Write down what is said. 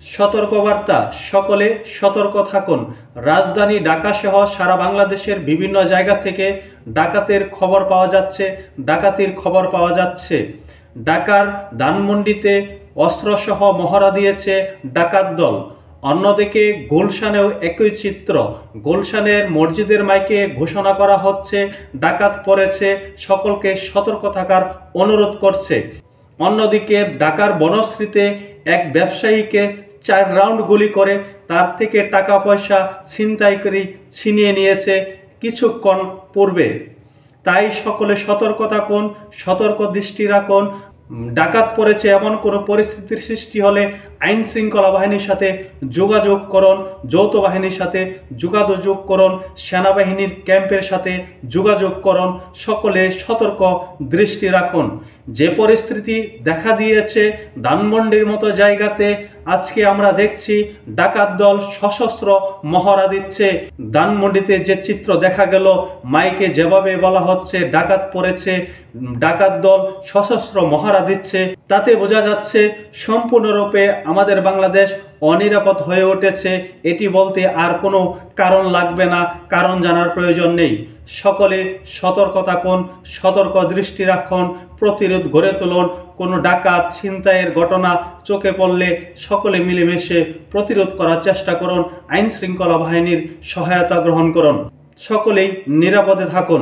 সতর্কবার্তা, সকলে সতর্ক থাকুন। রাজধানী ঢাকা সহ সারা বাংলাদেশের বিভিন্ন জায়গা থেকে ডাকাতের খবর পাওয়া যাচ্ছে, ডাকাতির খবর পাওয়া যাচ্ছে। ঢাকার ধানমন্ডিতে অস্ত্রসহ মহড়া দিয়েছে ডাকাত দল। অন্যদিকে গুলশানেও একই চিত্র। গুলশানের মসজিদের মাইকে ঘোষণা করা হচ্ছে ডাকাত পড়েছে, সকলকে সতর্ক থাকার অনুরোধ করছে। অন্যদিকে ঢাকার বনশ্রীতে এক ব্যবসায়ীকে 4 রাউন্ড গুলি করে তার থেকে টাকা পয়সা ছিনতাইকারী ছিনিয়ে নিয়েছে কিছুক্ষণ পূর্বে। তাই সকলে সতর্ক থাকুন, সতর্ক দৃষ্টি রাখুন। ডাকাত পড়েছে এমন কোনো পরিস্থিতির সৃষ্টি হলে আইন শৃঙ্খলা বাহিনীর সাথে যোগাযোগ করুন, যৌথ বাহিনীর সাথে যোগাযোগ করুন, সেনাবাহিনীর ক্যাম্পের সাথে যোগাযোগ করুন। সকলে সতর্ক দৃষ্টি রাখুন। যে পরিস্থিতি দেখা দিয়েছে ধানমন্ডির মতো জায়গাতে, আজকে আমরা দেখছি ডাকাত দল সশস্ত্র মহড়া দিচ্ছে। ধানমন্ডিতে যে চিত্র দেখা গেল, মাইকে যেভাবে বলা হচ্ছে ডাকাত পড়েছে, ডাকাত দল সশস্ত্র মহড়া দিচ্ছে, তাতে বোঝা যাচ্ছে সম্পূর্ণরূপে আমাদের বাংলাদেশ অনিরাপদ হয়ে উঠেছে। এটি বলতে আর কোনো কারণ লাগবে না, কারণ জানার প্রয়োজন নেই। সকলে সতর্ক থাকুন, সতর্ক দৃষ্টি রাখুন, প্রতিরোধ গড়ে তুলুন। কোনো ডাকাত ছিনতাইয়ের ঘটনা চোখে পড়লে সকলে মিলেমিশে প্রতিরোধ করার চেষ্টা করুন, আইন শৃঙ্খলা বাহিনীর সহায়তা গ্রহণ করুন। সকলেই নিরাপদে থাকুন।